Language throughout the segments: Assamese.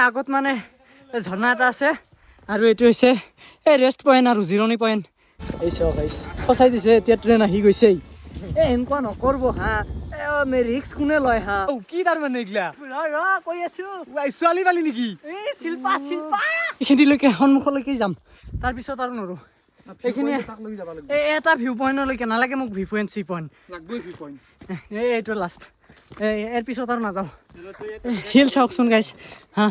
আগত মানে ঝৰ্ণা এটা আছে আৰু এইটো হৈছে এই ৰেষ্ট পইণ্ট আৰু জিৰণি পইণ্ট। এই চাওক ফচাই দিছে, এতিয়া ট্ৰেইন আহি গৈছে। এনেকুৱা নকৰব হা, ৰিক্স কোনে লয় হা? কি তাৰ মানে এইগিলা কৈ আছো ছোৱালী পালি নেকি? এই শিল্পা এইখিনিলৈকে সন্মুখলৈকে যাম, তাৰপিছত আৰু নৰো। এইখিনি এটা ভিউ পইণ্টলৈকে নালাগে মোক, ভি পইণ্ট চি পইণ্ট এইটো লাষ্ট, ইয়াৰ পিছত আৰু নাযাওঁ। হিল চাওকচোন গাইছ হা।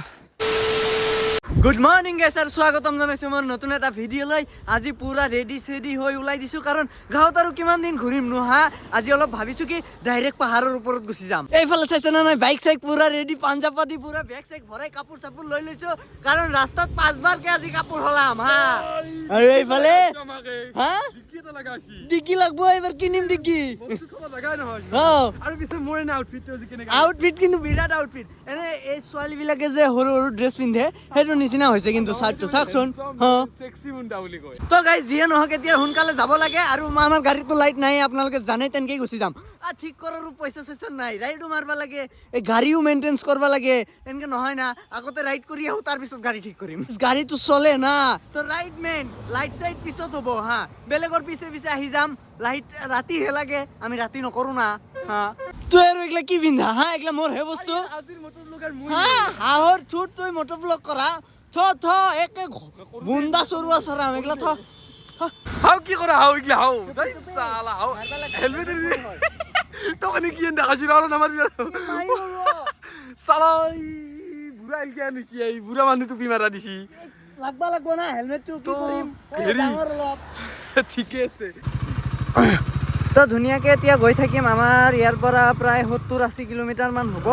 গুড মৰ্নিং গাইছ আৰু স্বাগতম জনাইছোঁ মোৰ নতুন এটা ভিডিঅ'লৈ। আজি পুৰা ৰেডি চেডি হৈ ওলাই দিছোঁ, কাৰণ গাঁৱত আৰু কিমান দিন ঘূৰিম নো হা। আজি অলপ ভাবিছোঁ কি ডাইৰেক্ট পাহাৰৰ ওপৰত গুচি যাম। এইফালে চাইছে না নাই, বাইক চাইক পুৰা ৰেডি, পাঞ্জাব পাতি পুৰা বেগ চেগ ভৰাই কাপোৰ চাপোৰ লৈ লৈছোঁ, কাৰণ ৰাস্তাত 5বাৰকে আজি কাপোৰ সলাম হা। আৰু এইফালে হা ডিকি লাগব, এইবাৰ কিনিম ডিকি। আউটফিট কিন্তু বিৰাট আউটফিট। এনে এই ছোৱালী বিলাকে যে সৰু সৰু ড্ৰেছ পিন্ধে সেইটো নিচিনা হৈছে কিন্তু চাৰ্টটো চাওকচোন। তো গাইজ যিয়ে নহওক এতিয়া সোনকালে যাব লাগে, আৰু আমাৰ গাড়ীতো লাইট নাই, আপোনালোকে জানে তেনেকেই গুচি যাম। ঠিক কৰাৰো পইচা চইচা নাই, ৰাইডো মাৰিব লাগে, এই গাড়ীও মেইনটেনেন্স কৰিব লাগে, এনেকে নহয় না। আগতে ৰাইড কৰি আহো, তাৰপিছত গাড়ী ঠিক কৰিম। গাড়ীটো চলে না, তো ৰাইড মেইন, লাইট চাইট পিছত হ'ব হা। বেলেগৰ পিছে পিছে আহি যাম, লাইট ৰাতিহে লাগে, আমি ৰাতি নকৰো না হা। তই আৰু এইগিলা কি পিন্ধা হা? এইগিলা মোৰ হে বস্তু হাঁহৰ ঠোঁট, তই মটৰ ব্লগ কৰা থ একে বুন্দা চৰুৱা চৰাম এইগিলা থ। হাও কি কৰা হাও ইগলা হাও যাই সালা হাও হেলমেট দি তো মানে কি দেখাছি না না মারি সালা বুড়া ইলকে নিছি এই বুড়া মানুহ টুপি মারা দিছি লাগব না হেলমেটটো কি কৰিম ডাঙৰ অলপ ঠিকে আছে। তো ধুনীয়াকৈ এতিয়া গৈ থাকিম। আমাৰ ইয়াৰ পৰা প্ৰায় 70-80 কিলোমিটাৰ মান হ'ব।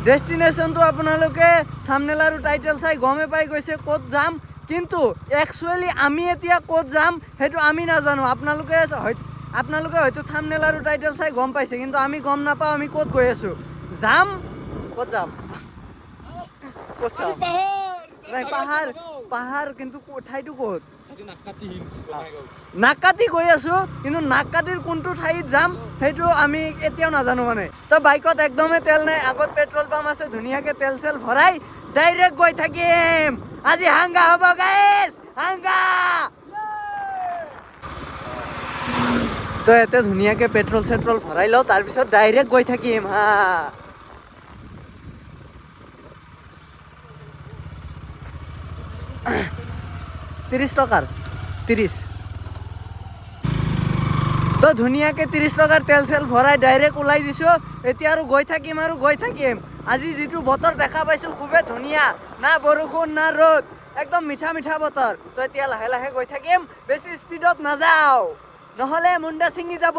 ডেষ্টিনেশ্যনটো আপোনালোকে থাম্বনেল আৰু টাইটেল চাই গমে পাই গৈছে ক'ত যাম, কিন্তু একচুৱেলি আমি এতিয়া ক'ত যাম সেইটো আমি নাজানো। আপোনালোকে হয়তো থাম্বনেল আৰু টাইটেল চাই গম পাইছে, কিন্তু আমি গম নাপাওঁ আমি ক'ত গৈ আছোঁ। ক'ত যাম পাহাৰ কিন্তু ঠাইটো ক'ত? নাকাটি গৈ আছোঁ, কিন্তু নাকাটিৰ কোনটো ঠাইত যাম সেইটো আমি এতিয়াও নাজানো মানে। তো বাইকত একদমেই তেল নাই, আগত পেট্ৰল পাম্প আছে, ধুনীয়াকৈ তেল চেল ভৰাই ডাইৰেক্ট গৈ থাকিম। আজি হাংগা হ'ব গাইছ, হাংগা। তো ইয়াতে ধুনীয়াকৈ পেট্ৰল চেট্ৰল ভৰাই লওঁ, তাৰপিছত ডাইৰেক্ট গৈ থাকিম হা। $30 তো ধুনীয়াকৈ 30 টকাৰ তেল চেল ভৰাই ডাইৰেক্ট ওলাই দিছোঁ। এতিয়া আৰু গৈ থাকিম আৰু গৈ থাকিম। আজি যিটো বতৰ দেখা পাইছোঁ খুবেই ধুনীয়া, না বৰষুণ না ৰ'দ, একদম মিঠা মিঠা বতৰ। তো এতিয়া লাহে লাহে গৈ থাকিম, বেছি স্পীডত নাযাওঁ নহ'লে মুণ্ডা ছিঙি যাব।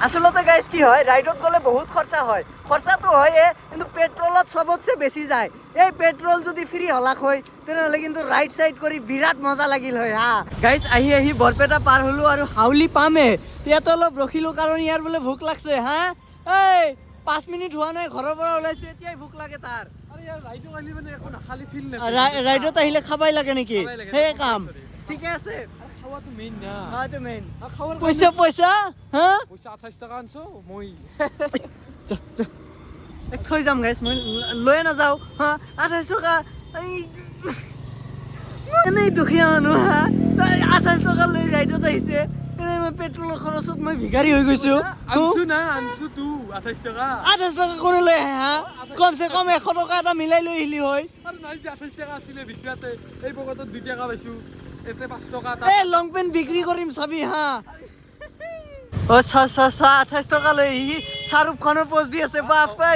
আচলতে গাইজ কি হয়, ৰাইডত গ'লে বহুত খৰচা হয়, খৰচাটো হয়ে, কিন্তু পেট্ৰলত চবতছে বেছি যায়। এই পেট্ৰল যদি ফ্ৰী হলাক হয় তেনেহ'লে কিন্তু ৰাইড চাইড কৰি বিৰাট মজা লাগিল হয় হা। গাইজ আহি বৰপেটা পাৰ হ'লোঁ আৰু হাউলি পামে। ইয়াতে অলপ ৰখিলোঁ, কাৰণ ইয়াৰ বোলে ভোক লাগছে হা। এই 5 মিনিট হোৱা নাই ঘৰৰ পৰা ওলাইছোঁ, এতিয়াই ভোক লাগে তাৰ। ৰাইডত আহিলে খাবাই লাগে নেকি? সেই কাম ঠিকে আছে। পইচা হা থৈ যাম গাইছ, মই লৈয়ে নাযাওঁ হা। 28 টকা এনেই দুখীয়া মানুহ হা, 28 টকা লৈ ৰাইডত আহিছে। মই পেট্ৰলৰ খৰচত মই ভিখাৰী হৈ গৈছোঁ। 28 টকা কোনে লৈ আহে হা? কমচে কম 100 টকা এটা মিলাই লৈ আহিলি হয়। 28 টকা আছিলে বিচৰাতে, এই পকেটত 2 টকা পাইছোঁ, এতে 5 টকা। এই লং পেণ্ট বিক্ৰী কৰিম চাবি হা। অ' 28 টকা লৈ আহি শ্বাহৰুখ খানৰ পোজ দি আছে। বাপা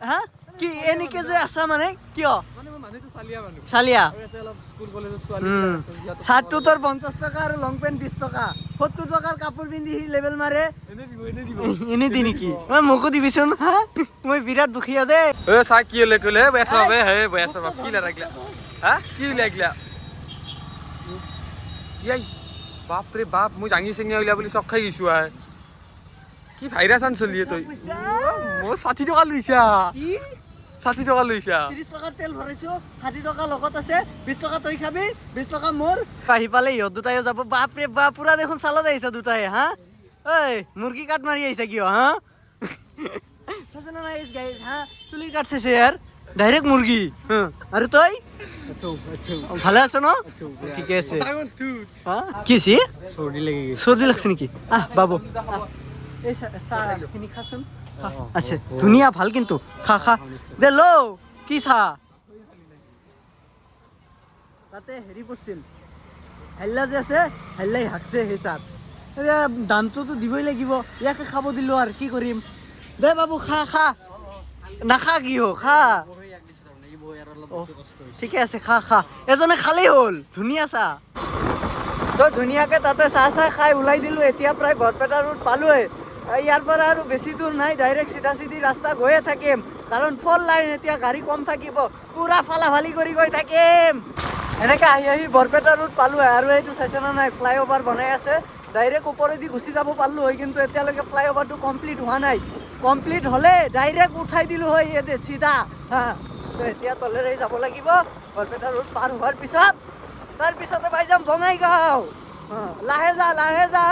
হা কি এনেকে যে আছা মানে কিয়? চালিয়া চাৰ্টটো তোৰ 50 টকা আৰু লং পেণ্ট 20 টকা, 70 টকাৰ কাপোৰ পিন্ধি সি লেবেল মাৰে। এনে দি নেকি? মোকো দিবিচোন হা, মই বিৰাট দুখীয়া দেই। চাহ কি হ'লে ক'লে কি লাগিলা হা, কি লাগিলা বাপৰে বাপ, মই জাঙি চেঙি উলিয়া বুলি চক খাই গৈছোঁ আৰ। কি ভাইৰাছ আন চলি তই? মোৰ 60 টকা লৈছা, 60 টকা লৈছা। 30 টকাৰ তেল ভৰাইছোঁ, 60 টকা লগত আছে, 20 টকা তই খাবি, 20 টকা মোৰ। আহি পালে ইহঁত দুটাইও যাব। বাপৰে বাপ, পুৰা দেখোন চালত আহিছা দুটাই হা। ঐ মুৰ্গী কাট মাৰি আহিছা কিয় হা? চাইছে না নাই গাইজ হা, চুলিৰ কাট চাইছে ইয়াৰ। ডাইৰেক্ট মুৰ্গী আৰু তই ভালে আছ ন ঠিকে আছে কি চি চৰ্দি লাগছে নেকি বাবু এই চাহখিনি খাচোন আছে ধুনীয়া ভাল কিন্তু খা খা দে ল কি চাহ তাতে হেৰি পৰিছিল হাল্লা যে আছে হাল্লাই হাকছে সেই চাহ এতিয়া দামটোতো দিবই লাগিব ইয়াকে খাব দিলোঁ আৰু কি কৰিম দে বাবু খা খা নাখা কি হ খা ঠিকে আছে খা খা এজনে খালেই হ'ল ধুনীয়া চাহ তই ধুনীয়াকৈ তাতে চাহ খাই ওলাই দিলোঁ এতিয়া প্ৰায় বৰপেটা ৰোড পালোঁৱে ইয়াৰ পৰা আৰু বেছি দূৰ নাই ডাইৰেক্ট চিধা চিধি ৰাস্তা গৈয়ে থাকিম কাৰণ 4 লাইন এতিয়া গাড়ী কম থাকিব পুৰা ফালাফালি কৰি গৈ থাকিম এনেকৈ আহি বৰপেটা ৰোড পালোঁৱে আৰু এইটো চাইছে নে নাই ফ্লাইঅভাৰ বনাই আছে ডাইৰেক্ট ওপৰেদি গুচি যাব পাৰিলোঁ হয় কিন্তু এতিয়ালৈকে ফ্লাইঅভাৰটো কমপ্লিট হোৱা নাই কমপ্লিট হ'লে ডাইৰেক্ট উঠাই দিলোঁ হয় ইয়াতে চিধা তো এতিয়া তলেৰে যাব লাগিব বৰপেটা ৰোড পাৰ হোৱাৰ পিছত তাৰপিছতে পাই যাম বঙাইগাঁও লাহে যা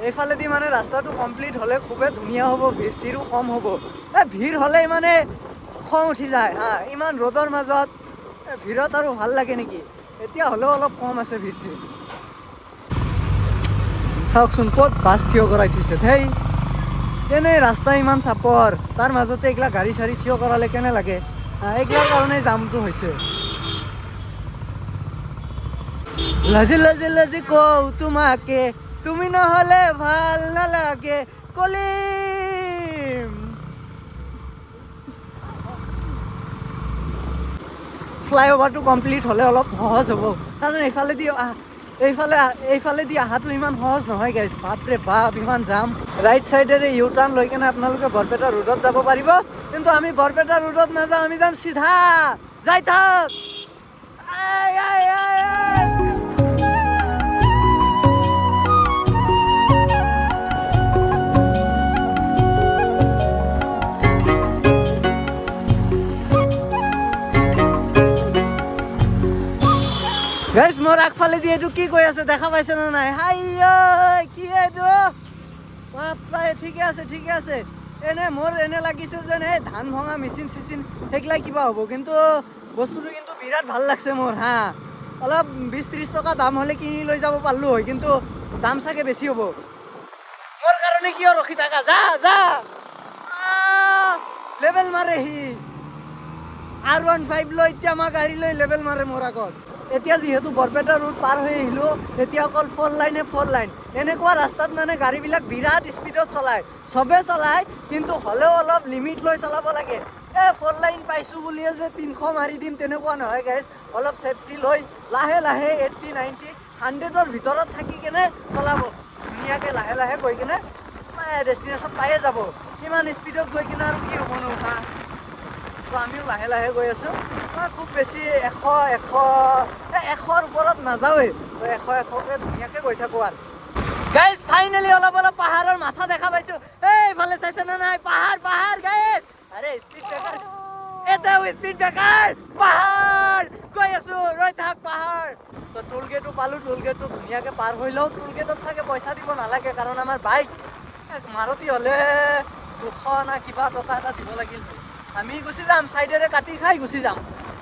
এইফালেদি মানে ৰাস্তাটো কমপ্লিট হ'লে খুবেই ধুনীয়া হ'ব ভিৰ চিৰো কম হ'ব ভিৰ হ'লে মানে খং উঠি যায় ইমান ৰ'দৰ মাজত ভিৰত আৰু ভাল লাগে নেকি এতিয়া হ'লেও অলপ কম আছে ভিৰ চিৰ চাওকচোন ক'ত বাছ থিয় কৰাই থৈছে ধেই কেনে ৰাস্তা ইমান চাপৰ তাৰ মাজতে এইগিলা গাড়ী চাড়ী থিয় কৰালে কেনে লাগে এইগিলাৰ কাৰণে জামটো হৈছে লাজি কওঁ তোমাকে তুমি নহ'লে ভাল নালাগে কলিম ফ্লাইঅভাৰটো কমপ্লিট হ'লে অলপ সহজ হ'ব কাৰণ এইফালেদি অহাটো ইমান সহজ নহয় গাইজ বাপৰে বাপ ইমান যাম ৰাইট চাইডেৰে ইউ টাৰ্ণ লৈ কেনে আপোনালোকে বৰপেটা ৰোডত যাব পাৰিব কিন্তু আমি বৰপেটা ৰোডত নাযাওঁ আমি যাম চিধা যাই থাক গাইজ মোৰ আগফালে দি এইটো কি কৈ আছে দেখা পাইছে নে নাই হাই কি এইটো বাপৰে ঠিকে আছে এনে লাগিছে যেন এই ধান ভঙা মেচিন চিচিন সেইগিলা কিবা হ'ব কিন্তু বস্তুটো কিন্তু বিৰাট ভাল লাগছে মোৰ অলপ 20-30 টকা দাম হ'লে কিনি লৈ যাব পাৰিলোঁ হয় কিন্তু দাম চাগে বেছি হ'ব মোৰ কাৰণে কিয় ৰখি থাকা যা লেবেল মাৰে সি R15 লৈ এতিয়া আমাৰ গাড়ী লৈ লেবেল মাৰে মোৰ আগত এতিয়া যিহেতু বৰপেটা ৰোড পাৰ হৈ আহিলোঁ এতিয়া অকল 4 লাইন এনেকুৱা ৰাস্তাত মানে গাড়ীবিলাক বিৰাট স্পীডত চলায় চবে চলায় কিন্তু হ'লেও অলপ লিমিট লৈ চলাব লাগে 4 লাইন পাইছোঁ বুলিয়ে যে 300 মাৰি দিম তেনেকুৱা নহয় গাইজ অলপ ছেফটি লৈ লাহে 80-90 100ৰ ভিতৰত থাকি কেনে চলাব ধুনীয়াকৈ লাহে গৈ কেনে ডেষ্টিনেশ্যন পায়ে যাব ইমান স্পীডত গৈ কিনে আৰু কি হ'বনো তো আমিও লাহে গৈ আছোঁ খুব বেছি 100-100ৰ ওপৰত নাযাওঁৱেই 100-100কে ধুনীয়াকৈ গৈ থাকোঁ আৰু গাইজ ফাইনেলি অলপ পাহাৰৰ মাথা দেখা পাইছোঁ এইফালে চাইছে নে নাই পাহাৰ গাইজ আৰে স্পীড ব্ৰেকাৰ এটাও স্পীড ব্ৰেকাৰ পাহাৰ গৈ আছোঁ ৰৈ থাক পাহাৰ তো টোল গেটো পালোঁ টোল গেটটো ধুনীয়াকৈ পাৰ হৈ লওঁ টোল গেটত চাগে পইচা দিব নালাগে কাৰণ আমাৰ বাইক মাৰুতি হ'লে 200 না কিবা টকা এটা দিব লাগিল আমি গুচি যাম চাইডেৰে কাটি খাই গুচি যাম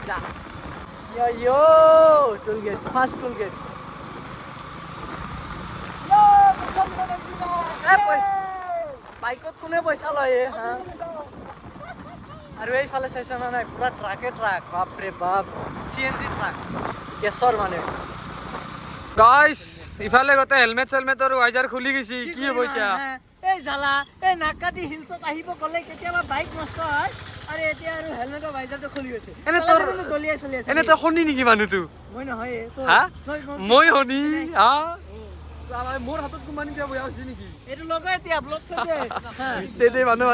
যা টোল গেট ফাৰ্ষ্ট টোল গেট বাইকত কোনে পইচা লয় আৰু এইফালে চাইছে না নাই পুৰা ট্ৰাক বাপৰে বাপ CNG ট্ৰাক গেছৰ মানে গাইস ইফালে গতে হেলমেট সেলমেটৰ ৱাইজাৰ খুলি গৈছি কি হ'ব এতিয়া এই জালা এই নাকাটি হিলছত আহিব গ'লে কেতিয়াবা বাইক নষ্ট হয় আৰু এতিয়া আৰু হেলমেটৰ ৱাইজাৰটো খুলি গৈছে এনে তোৰ দলিয়াই চলি আছে এনে তই শুনি নেকি মানুহটো মই নহয় মই শুনি মোৰ হাতত কোম্পানী দিয়া বয়া হৈছে নেকি এইটো লগাই এতিয়া ব্লক থৈ দে মানুহ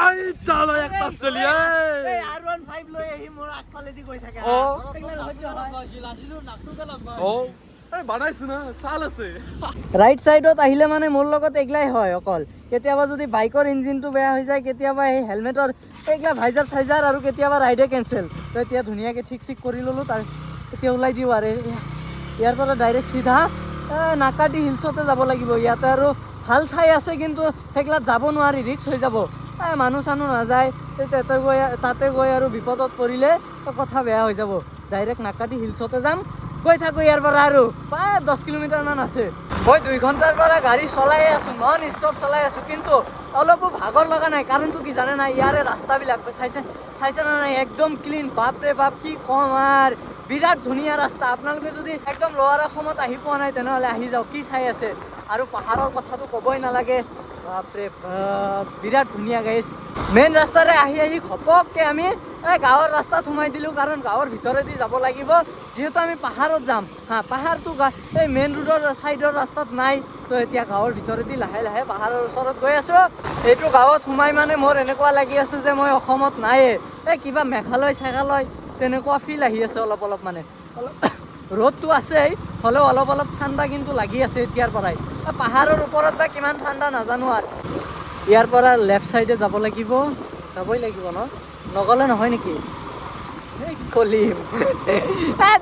আই চালো একটা চলি এই R15 লৈ আহি মোৰ আগফালেদি গৈ থাকে বানাইছো না চাল আছে ৰাইট সাইডত আহিলে মানে মোৰ লগত এগলাই হয় অকল কেতিয়াবা যদি বাইকৰ ইঞ্জিনটো বেয়া হৈ যায় কেতিয়াবা এই হেলমেটৰ এইগলা ভাইজাৰ সাইজাৰ আৰু কেতিয়াবা ৰাইডে কেনসেল তো এতিয়া ধুনীয়াকৈ ঠিক কৰি ললোঁ তাৰ এতিয়া ওলাই দিওঁ আৰু ইয়াৰ পৰা ডাইৰেক্ট চিধা নাকাটি হিলছতে যাব লাগিব ইয়াতে আৰু ভাল ঠাই আছে কিন্তু সেইগলাত যাব নোৱাৰি ৰিক্স হৈ যাব মানুহ চানুহ নাযায় তাতে গৈ আৰু বিপদত পৰিলে কথা বেয়া হৈ যাব ডাইৰেক্ট নাকাটি হিলছতে যাম গৈ থাকোঁ ইয়াৰ পৰা আৰু প্ৰায় 10 কিলোমিটাৰমান আছে মই 2 ঘণ্টাৰ পৰা গাড়ী চলাই আছোঁ নন ষ্টপ চলাই আছোঁ কিন্তু অলপো ভাগৰ লগা নাই কাৰণটো কি জানে নাই ইয়াৰে ৰাস্তাবিলাক চাইছে না নাই একদম ক্লিন বাপৰে বাপ কি কম আৰু বিৰাট ধুনীয়া ৰাস্তা আপোনালোকে যদি একদম লোৱাৰ অসমত আহি পোৱা নাই তেনেহ'লে আহি যাওক কি চাই আছে আৰু পাহাৰৰ কথাটো ক'বই নালাগে বাপৰে বাপ বিৰাট ধুনীয়া গাইছ মেইন ৰাস্তাৰে আহি ঘপককৈ আমি গাঁৱৰ ৰাস্তাত সোমাই দিলোঁ কাৰণ গাঁৱৰ ভিতৰেদি যাব লাগিব যিহেতু আমি পাহাৰত যাম পাহাৰটো এই মেইন ৰোডৰ ছাইডৰ ৰাস্তাত নাই তো এতিয়া গাঁৱৰ ভিতৰেদি লাহে লাহে পাহাৰৰ ওচৰত গৈ আছোঁ এইটো গাঁৱত সোমাই মানে মোৰ এনেকুৱা লাগি আছে যে মই অসমত নাইয়ে কিবা মেঘালয় চেঘালয় তেনেকুৱা ফিল আহি আছে অলপ মানে অলপ ৰ'দটো আছেই হ'লেও অলপ ঠাণ্ডা কিন্তু লাগি আছে এতিয়াৰ পৰাই পাহাৰৰ ওপৰত বা কিমান ঠাণ্ডা নাজানো আৰু ইয়াৰ পৰা লেফ্ট ছাইডে যাবই লাগিব নগ'লে নহয় নেকি কলিম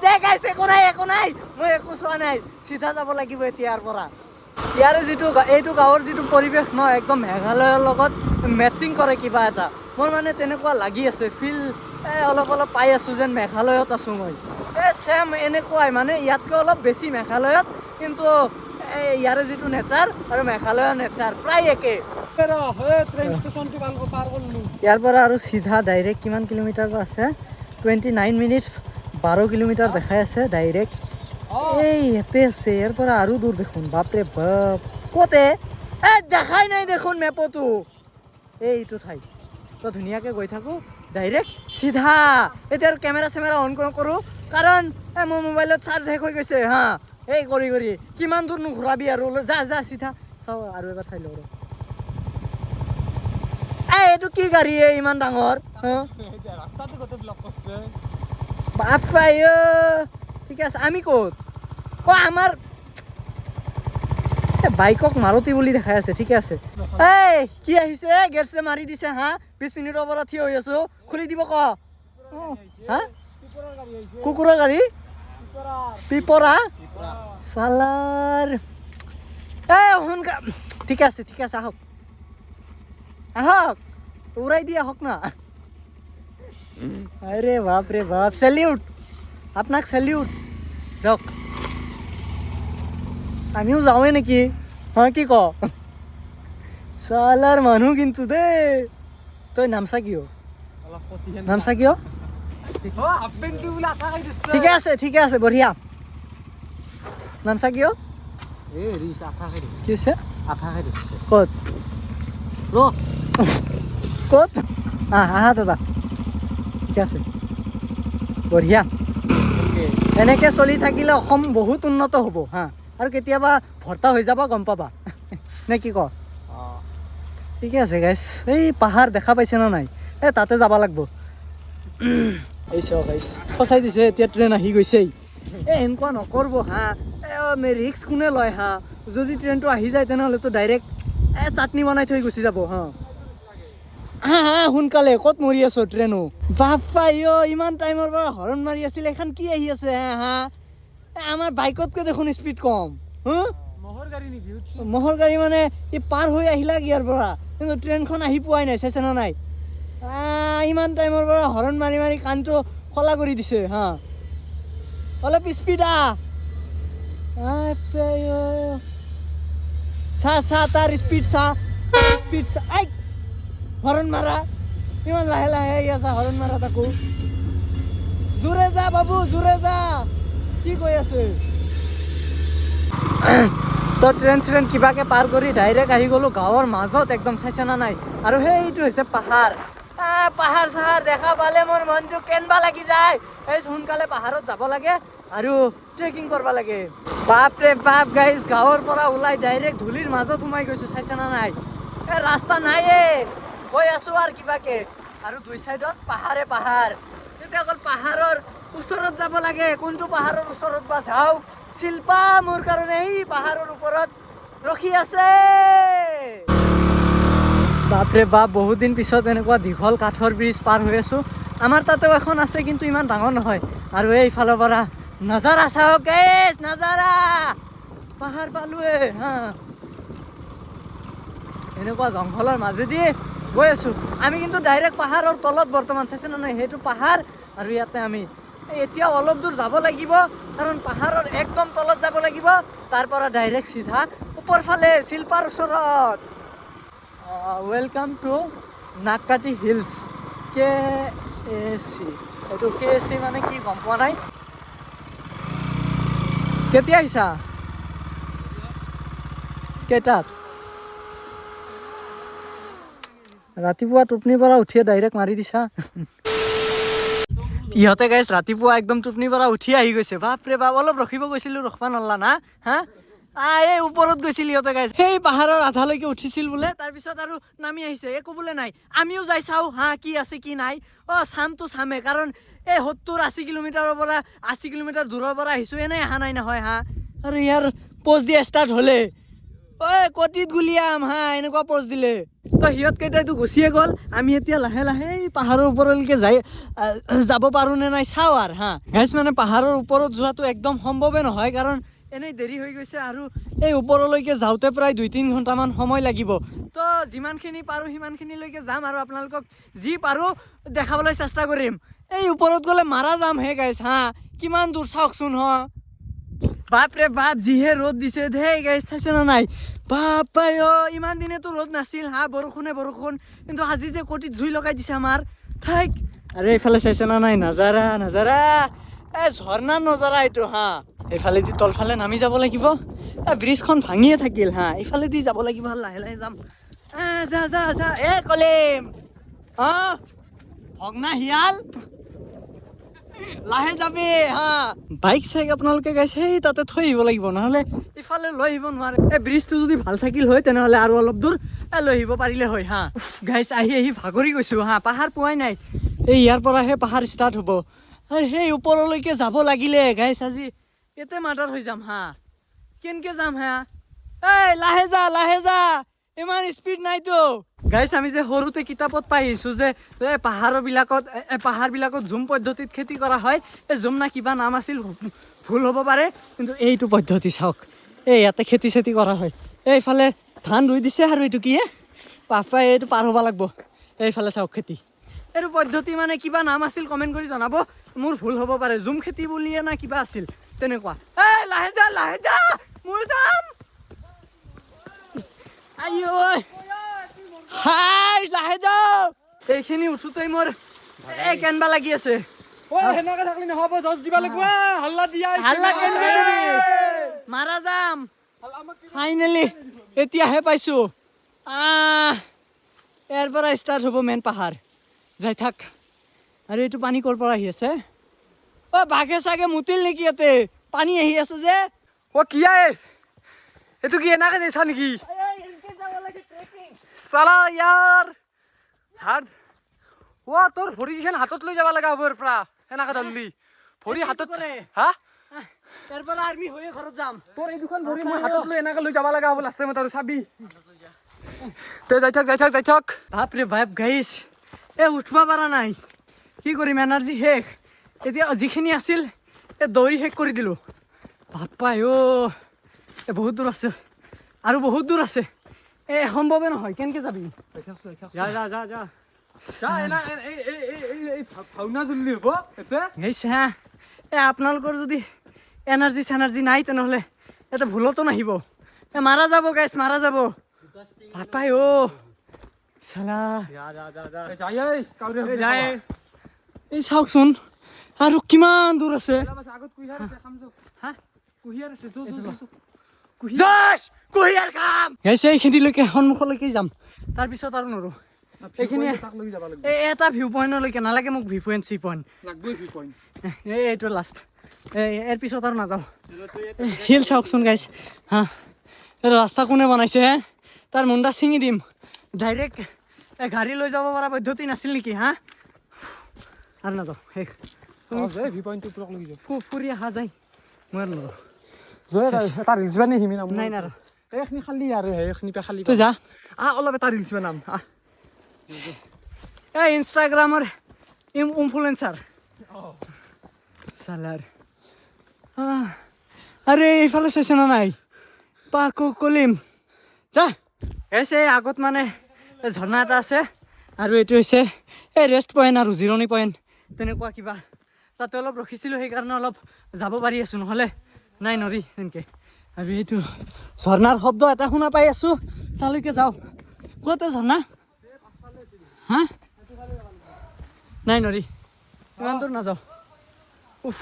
দেখাইছে একো নাই মই একো চোৱা নাই চিধা যাব লাগিব এতিয়াৰ পৰা ইয়াৰে এইটো গাঁৱৰ যিটো পৰিৱেশ ন একদম মেঘালয়ৰ লগত মেটচিং কৰে কিবা এটা মোৰ মানে তেনেকুৱা লাগি আছে ফিল অলপ পাই আছোঁ যেন মেঘালয়ত আছোঁ মই চেম এনেকুৱাই মানে ইয়াতকৈ অলপ বেছি মেঘালয়ত কিন্তু ইয়াৰে যিটো নেচাৰ আৰু মেঘালয়ৰ নেচাৰ প্ৰায় একে ইয়াৰ পৰা আৰু চিধা ডাইৰেক্ট কিমান কিলোমিটাৰ আছে 29 মিনিটছ 12 কিলোমিটাৰ দেখাই আছে ডাইৰেক্ট ইয়াতে আছে ইয়াৰ পৰা আৰু দূৰ দেখোন বাপৰে বাপ ক'তে দেখাই নাই দেখোন মেপতো এইটো ঠাই তো ধুনীয়াকৈ গৈ থাকোঁ ডাইৰেক্ট চিধা এতিয়া আৰু কেমেৰা চেমেৰা অন কৰোঁ কাৰণ মোৰ মোবাইলত চাৰ্জ শেষ হৈ গৈছে কৰি কিমান দূৰ ঘূৰাবি আৰু যা চিধা চাওঁ আৰু এবাৰ চাই লওঁ এইটো কি গাড়ী ইমান ডাঙৰ বাপাই ঠিক আছে আমি ক'ত আমাৰ বাইকক মাৰুতি বুলি দেখাই আছে ঠিকে আছে কি আহিছে গেটছে মাৰি দিছে 20 মিনিটৰ পৰা থিয় হৈ আছোঁ খুলি দিব কুকুৰৰ গাড়ী পিপৰা চালাৰ সোনকালে ঠিক আছে আহক উৰাই দি আহক না আৰে বাপৰে বাপ চেলিউট আপোনাক চেলিউট যাওক আমিও যাওঁৱে নেকি কি ক চালাৰ মানুহ কিন্তু দেই তই নামচা কিয় ঠিকে আছে বঢ়িয়া নামচা কিয় কি হৈছে ক'ত আহা দাদা ঠিক আছে বঢ়িয়া এনেকৈ চলি থাকিলে অসম বহুত উন্নত হ'ব আৰু কেতিয়াবা ভৰ্তা হৈ যাব গম পাবা নে কি ক ঠিকে আছে গাইছ এই পাহাৰ দেখা পাইছে না নাই তাতে যাব লাগিব এই চাওক গাইছ ফচাই দিছে এতিয়া ট্ৰেইন আহি গৈছেই এনেকুৱা নকৰিব ৰিক্স কোনে লয় যদি ট্ৰেইনটো আহি যায় তেনেহ'লেতো ডাইৰেক্ট চাটনি বনাই থৈ গুচি যাব সোনকালে ক'ত মৰি আছো ট্ৰেইনো বাপাই ইমান টাইমৰ পৰা হৰ্ণ মাৰি আছিল এখন কি আহি আছে আমাৰ বাইকতকৈ দেখোন স্পীড কম মহৰ গাড়ী মানে পাৰ হৈ আহিলা ইয়াৰ পৰা কিন্তু ট্ৰেইনখন আহি পোৱাই নাই চাইছে না নাই ইমান টাইমৰ পৰা হৰ্ণ মাৰি কাণটো খলা কৰি দিছে অলপ স্পীড চা তাৰ স্পীড চা হৰ্ণ মাৰা ইমান লাহে আহি আছা হৰ্ণ মাৰা তাকো জোৰে যা বাবু জোৰে যা কি কৈ আছে তো ট্ৰেইন কিবাকে পাৰ কৰি ডাইৰেক্ট আহি গ'লোঁ গাঁৱৰ মাজত একদম চাইছে না নাই আৰু সেইটো হৈছে পাহাৰ চাহাৰ দেখা পালে মোৰ মনটো কেনবা লাগি যায় সোনকালে পাহাৰত যাব লাগে আৰু ট্ৰেকিং কৰিব লাগে বাপৰে বাপ গাইজ গাঁৱৰ পৰা ওলাই ডাইৰেক্ট ধূলিৰ মাজত সোমাই গৈছোঁ চাইছে না নাই ৰাস্তা নাইয়ে গৈ আছোঁ আৰু কিবাকে আৰু দুই চাইডত পাহাৰ তেতিয়া অকল পাহাৰৰ ওচৰত যাব লাগে কোনটো পাহাৰৰ ওচৰত বা যাওঁ শিল্পা মোৰ কাৰণে এই পাহাৰৰ ওপৰত ৰখি আছে বাপৰে বাপ বহুত দিন পিছত এনেকুৱা দীঘল কাঠৰ ব্ৰিজ পাৰ হৈ আছোঁ আমাৰ তাতেও এখন আছে কিন্তু ইমান ডাঙৰ নহয় আৰু এইফালৰ পৰা নাজাৰা চাওক গাইছ নাজাৰা পাহাৰ পালোৱে এনেকুৱা জংঘলৰ মাজেদি গৈ আছোঁ আমি কিন্তু ডাইৰেক্ট পাহাৰৰ তলত বৰ্তমান চাইছে নে নাই সেইটো পাহাৰ আৰু ইয়াতে আমি এতিয়া অলপ দূৰ যাব লাগিব কাৰণ পাহাৰৰ একদম তলত যাব লাগিব তাৰ পৰা ডাইৰেক্ট চিধা ওপৰ ফালে শিলপাৰ ওচৰত ৱেলকাম টু নাগকাটি হিলছ KAC এইটো KAC মানে কি গম পোৱা নাই কেতিয়া আহিছা কেইটাত ৰাতিপুৱা টোপনিৰ পৰা উঠিয়ে ডাইৰেক্ট মাৰি দিছা ইহঁতে গাইছ ৰাতিপুৱা একদম টোপনিৰ পৰা উঠি আহি গৈছে বাপৰে বাপ অলপ ৰখিব গৈছিলোঁ ৰখবা নল্লা না হা এই ওপৰত গৈছিল ইহঁতে গাইছ সেই পাহাৰৰ আধালৈকে উঠিছিল বোলে তাৰপিছত আৰু নামি আহিছে একো বোলে নাই আমিও যাই চাওঁ হা কি আছে কি নাই চামটো চামে কাৰণ এই 70-80 কিলোমিটাৰৰ পৰা 80 কিলোমিটাৰ দূৰৰ পৰা আহিছোঁ এনেই অহা নাই নহয় হা আৰু ইয়াৰ প'ষ্ট দিয়া ষ্টাৰ্ট হ'লে কটিত গুলিয়াম হা এনেকুৱা প'ষ্ট দিলে তো সিহঁত কেইটাইতো গুচিয়ে গ'ল আমি এতিয়া লাহে লাহে এই পাহাৰৰ ওপৰলৈকে যাব পাৰোঁ নে নাই চাওঁ আৰু হা গাইছ মানে পাহাৰৰ ওপৰত যোৱাটো একদম সম্ভৱে নহয় কাৰণ এনেই দেৰি হৈ গৈছে আৰু এই ওপৰলৈকে যাওঁতে প্ৰায় 2-3 ঘণ্টামান সময় লাগিব তো যিমানখিনি পাৰোঁ সিমানখিনিলৈকে যাম আৰু আপোনালোকক যি পাৰোঁ দেখাবলৈ চেষ্টা কৰিম এই ওপৰত গ'লে মাৰা যাম হে গাইছ হা কিমান দূৰ চাওকচোন হ বাপৰে বাপ যিহে ৰ'দ দিছে ধেই গাইছ চাইছে না নাই বাপাই ইমান দিনেতো ৰ'দ নাছিল হা বৰষুণ কিন্তু আজি যে কটিত জুই লগাই দিছে আমাৰ ঠাইক আৰে এইফালে চাইছে না নাই নাজাৰা ঝৰ্ণাৰ নজাৰা এইটো হা এইফালেদি তলফালে নামি যাব লাগিব ব্ৰিজখন ভাঙিয়ে থাকিল হা এইফালেদি যাব লাগিব লাহে লাহে যাম যা কলেম ভগ্না শিয়াল লাহে যাবি হা বাইক চাইক আপোনালোকে গাইছে সেই তাতে থৈ আহিব লাগিব নহ'লে ইফালে লৈ আহিব নোৱাৰে এই ব্ৰিজটো যদি ভাল থাকিল হয় তেনেহ'লে আৰু অলপ দূৰ লৈ আহিব পাৰিলে হয় হা গাইছ আহি ভাগৰি গৈছোঁ হা পাহাৰ পোৱাই নাই এই ইয়াৰ পৰাহে পাহাৰ ষ্টাৰ্ট হ'ব সেই ওপৰলৈকে যাব লাগিলে গাইছ আজি ইয়াতে মাৰ্ডাৰ হৈ যাম হা কেনেকৈ যাম হা লাহে যা ইমান স্পীড নাইতো গাইছ আমি যে সৰুতে কিতাপত পাই আহিছোঁ যে পাহাৰবিলাকত জুম পদ্ধতিত খেতি কৰা হয় এই জুম না কিবা নাম আছিল ভুল হ'ব পাৰে কিন্তু এইটো পদ্ধতি চাওক ইয়াতে খেতি চেতি কৰা হয় এইফালে ধান ৰুই দিছে আৰু এইটো কি পাপাই এইটো পাৰ হ'ব লাগিব এইফালে চাওক খেতি এইটো পদ্ধতি মানে কিবা নাম আছিল কমেণ্ট কৰি জনাব মোৰ ভুল হ'ব পাৰে জুম খেতি বুলিয়ে না কিবা আছিল তেনেকুৱা লাহে যা মোৰ যাম লাহে যাও এইখিনি উঠোতেই মোৰ কেনবা লাগি আছে মাৰা যাম ফাইনেলি এতিয়াহে পাইছো ইয়াৰ পৰা ষ্টাৰ্ট হ'ব মেইন পাহাৰ যাই থাক আৰু এইটো পানী ক'ৰ পৰা আহি আছে বাঘে চাগে মুতিল নেকি ইয়াতে পানী আহি আছে যে কি এইটো কি এনেকে যাইছা নেকি চালা ইয়াৰ হাত তোৰ ভৰিকেইখন হাতত লৈ যাব লগা হ'ব ইয়াৰ পৰা সেনেকে ধৰলি ভৰি হাতত হা তাৰ পৰা আৰ্মি হৈয়ে ঘৰত যাম তোৰ এই দুখন ভৰি মই হাতত লৈ এনেকে লৈ যাব লগা হ'ব লাষ্ট টাইমত আৰু চাবি তই যাই থাক বাপৰে বাপ গাইছ উঠিব পৰা নাই কি কৰিম এনাৰ্জি শেষ এতিয়া যিখিনি আছিল দৌৰি শেষ কৰি দিলোঁ বাপ্পাই বহুত দূৰ আছে আৰু বহুত দূৰ আছে সম্ভৱে নহয় কেনেকৈ যাবি আপোনালোকৰ যদি এনাৰ্জি নাই তেনেহ'লে ইয়াতে ভুলতো নাহিব মাৰা যাব গাইছ মাৰা যাব বাপাই এই চাওকচোন আৰু কিমান দূৰ আছে এইখিনিলৈকে সন্মুখলৈকে যাম তাৰপিছত আৰু নৰো এইখিনি এটা ভিউ পইণ্টলৈকে নালাগে মোক ভি পইণ্ট চি পইণ্ট এইটো লাষ্ট ইয়াৰ পিছত আৰু নাযাওঁ শিল চাওকচোন গাইছ হা ৰাস্তা কোনে বনাইছে তাৰ মুণ্ডা ছিঙি দিম ডাইৰেক্ট গাড়ী লৈ যাব পৰা পদ্ধতি নাছিল নেকি হা আৰু নাযাওঁ শেষ ফুৰি অহা যায় মই আৰু নৰো নাই না এইখিনি খালি আৰু সেইখিনি খালি তই যা অলপ এটা ৰিলছ বনাম ইনষ্টাগ্ৰামৰ ইনফ্লুৱেঞ্চাৰ চালাৰ আৰে এইফালে চাইছে না নাই পাকো কলিম যা আগত মানে ঝৰ্ণা এটা আছে আৰু এইটো হৈছে এই ৰেষ্ট পইণ্ট আৰু জিৰণি পইণ্ট তেনেকুৱা কিবা তাতে অলপ ৰখিছিলোঁ সেইকাৰণে অলপ যাব পাৰি আছোঁ নহ'লে নাই নৰি এনেকৈ আৰু এইটো ঝৰ্ণাৰ শব্দ এটা শুনা পাই আছোঁ তালৈকে যাওঁ ক'তে ঝৰ্ণা হা নাই নৰি ইমান দূৰ নাযাওঁ উফ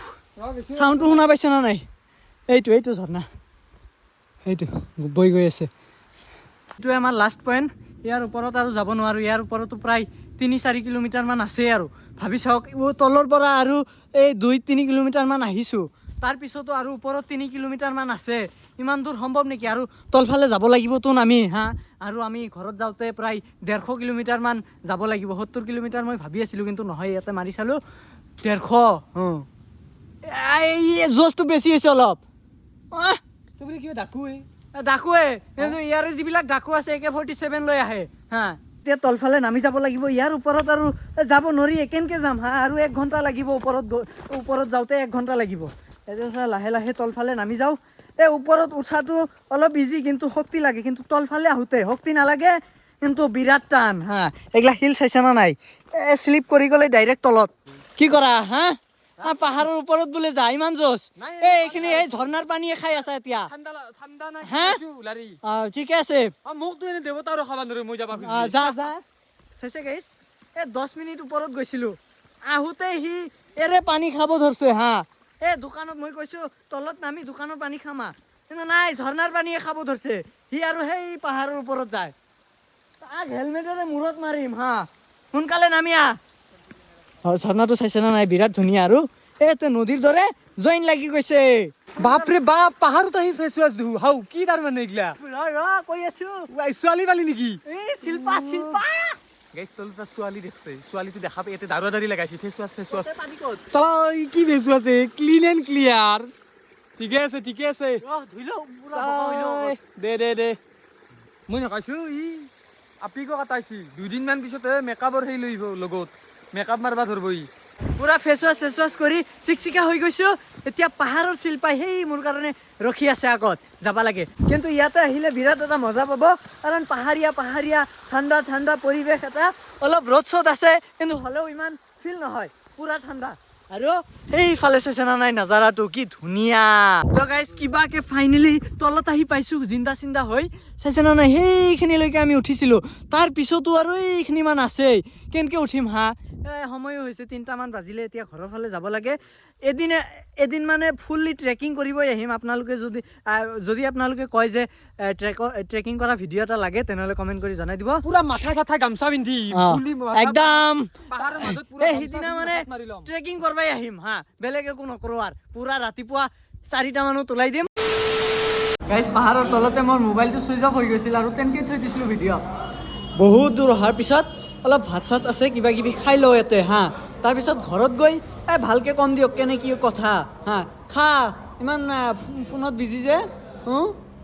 চাউণ্ডটো শুনা পাইছে না নাই এইটো ঝৰ্ণা এইটো বৈ গৈ আছে এইটোৱে আমাৰ লাষ্ট পইণ্ট ইয়াৰ ওপৰত আৰু যাব নোৱাৰোঁ ইয়াৰ ওপৰতো প্ৰায় 3-4 কিলোমিটাৰমান আছে আৰু ভাবি চাওক তলৰ পৰা আৰু এই 2-3 কিলোমিটাৰমান আহিছোঁ তাৰপিছতো আৰু ওপৰত 3 কিলোমিটাৰমান আছে ইমান দূৰ সম্ভৱ নেকি আৰু তলফালে যাব লাগিবতো আমি হা আৰু আমি ঘৰত যাওঁতে প্ৰায় 150 কিলোমিটাৰমান যাব লাগিব 70 কিলোমিটাৰ মই ভাবি আছিলোঁ কিন্তু নহয় ইয়াতে মাৰি চালোঁ 150 এই জ'চটো বেছি হৈছে অলপ তুমি কিবা ডাকুৱে ডাকুৱে কিন্তু ইয়াৰে যিবিলাক ডাকু আছে AK-47 লৈ আহে হা এতিয়া তলফালে নামি যাব লাগিব ইয়াৰ ওপৰত আৰু যাব নোৱাৰি কেনেকৈ যাম হা আৰু 1 ঘণ্টা লাগিব ওপৰত যাওঁতে 1 ঘণ্টা লাগিব এতিয়া লাহে লাহে তলফালে নামি যাওঁ এই ওপৰত উঠাটো অলপ ইজি কিন্তু শক্তি লাগে কিন্তু তলফালে আহোঁতে শক্তি নালাগে কিন্তু বিৰাট টান হা এইগিলা শিল চাইছে না নাই শ্লিপ কৰি গ'লে ডাইৰেক্ট তলত কি কৰা হা পাহাৰৰ ওপৰত বোলে যা ইমান জোচ এইখিনি এই ঝৰ্ণাৰ পানীয়ে খাই আছা এতিয়া ঠাণ্ডা নাই হা উলাৰি ঠিকে আছে মোকতো এনে দেৱতা আৰু খাবা নোৱাৰে মই যাবা যা চাইছে গাইছ 10 মিনিট ওপৰত গৈছিলোঁ আহোঁতে সি পানী খাব ধৰছে হা দোকানত মই কৈছোঁ তলত নামি দোকানৰ পানী খামা কিন্তু নাই ঝৰ্ণাৰ পানীয়ে খাব ধৰছে সি আৰু সেই পাহাৰৰ ওপৰত যায় তাক হেলমেটেৰে মূৰত মাৰিম হা সোনকালে নামি ঝৰ্ণাটো চাইছে না নাই বিৰাট ধুনীয়া আৰু নদীৰ দৰে জইন লাগি গৈছে বাপৰে বাপ পাহাৰত আহি ফেচ ৱাছ দিওঁ হাও কি তাৰমানে এইগিলা কৈ আছোঁ ছোৱালী পালি নেকি শিল্পা গাইছ তলত ছোৱালী দেখছে ছোৱালীটো দেখা পাই ইয়াতে দাঁড়ি লগাইছে ফেচ ৱাছ পানী ক'ত চাই কি ফেচ ৱাছ আছে ক্লিন এণ্ড ক্লিয়াৰ ঠিকে আছে ধুই লওঁ পুৰা বগা হৈ লওঁ দে মই নকাইছো আপিকো কাটাইছি 2 দিনমান পিছতে মেকআপৰ সেই লৈ লগত মেকআপ মাৰবা ধৰব পুৰা ফেচ ৱাছ কৰি চিকচিকা হৈ গৈছোঁ এতিয়া পাহাৰৰ শিল্পাই সেই মোৰ কাৰণে ৰখি আছে আগত যাব লাগে কিন্তু ইয়াতে আহিলে বিৰাট এটা মজা পাব কাৰণ পাহাৰীয়া ঠাণ্ডা পৰিৱেশ এটা অলপ ৰ'দ চ'দ আছে কিন্তু হ'লেও ইমান ফিল নহয় পুৰা ঠাণ্ডা আৰু সেইফালে চাইছে না নাই নাজাৰাটো কি ধুনীয়া তো গাইজ কিবাকে ফাইনেলি তলত আহি পাইছোঁ জিন্দা হৈ চাইছে না নাই সেইখিনিলৈকে আমি উঠিছিলোঁ তাৰ পিছতো আৰু এইখিনিমান আছেই কেনেকৈ উঠিম হা সময়ো হৈছে 3টামান বাজিলে এতিয়া ঘৰৰ ফালে যাব লাগে এদিন মানে ফুল্লি ট্ৰেকিং কৰিবই আহিম আপোনালোকে যদি আপোনালোকে কয় যে ট্ৰেকিং কৰা ভিডিঅ' এটা লাগে তেনেহ'লে কমেণ্ট কৰি জনাই দিব পুৰা মাথা চাথা গামছা পিন্ধি একদম পাহাৰৰ মাজত সেইদিনা মানে ট্ৰেকিং কৰবাই আহিম হা বেলেগ একো নকৰোঁ আৰু পুৰা ৰাতিপুৱা 4টা মানত ওলাই দিম গাইজ পাহাৰৰ তলতে মোৰ মোবাইলটো চুইচ অফ হৈ গৈছিল আৰু তেনেকৈ থৈ দিছিলোঁ ভিডিঅ' বহুত দূৰ অহাৰ পিছত অলপ ভাত চাত আছে কিবা কিবি খাই লওঁ ইয়াতে হা তাৰপিছত ঘৰত গৈ ভালকৈ কম দিয়ক কেনে কি কথা হা খা ইমান ফোনত বিজি যে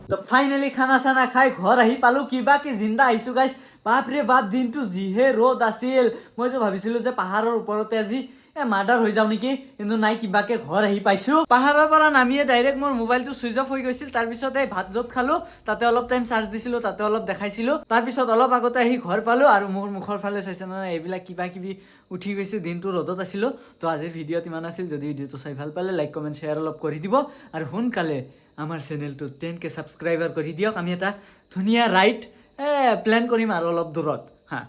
তো ফাইনেলি খানা চানা খাই ঘৰ আহি পালোঁ কিবাকে জিন্দা আহিছোঁ গাইজ বাপৰে বাপ দিনটো যিহে ৰ'দ আছিল মইতো ভাবিছিলোঁ যে পাহাৰৰ ওপৰতে আজি মাৰ্ডাৰ হৈ যাওঁ নেকি কিন্তু নাই কিবাকে ঘৰ আহি পাইছোঁ পাহাৰৰ পৰা নামিয়ে ডাইৰেক্ট মোৰ মোবাইলটো চুইচ অফ হৈ গৈছিল তাৰপিছত ভাত য'ত খালোঁ তাতে অলপ টাইম চাৰ্জ দিছিলোঁ তাতে অলপ দেখাইছিলোঁ তাৰপিছত অলপ আগতে আহি ঘৰ পালোঁ আৰু মোৰ মুখৰ ফালে চাইছে নহয় এইবিলাক কিবা কিবি উঠি গৈছে দিনটো ৰ'দত আছিলোঁ তো আজিৰ ভিডিঅ'ত ইমান আছিল যদি ভিডিঅ'টো চাই ভাল পালে লাইক কমেণ্ট শ্বেয়াৰ অলপ কৰি দিব আৰু সোনকালে আমাৰ চেনেলটো 10K ছাবস্ক্ৰাইবাৰ কৰি দিয়ক আমি এটা ধুনীয়া ৰাইড প্লেন কৰিম আৰু অলপ দূৰত হা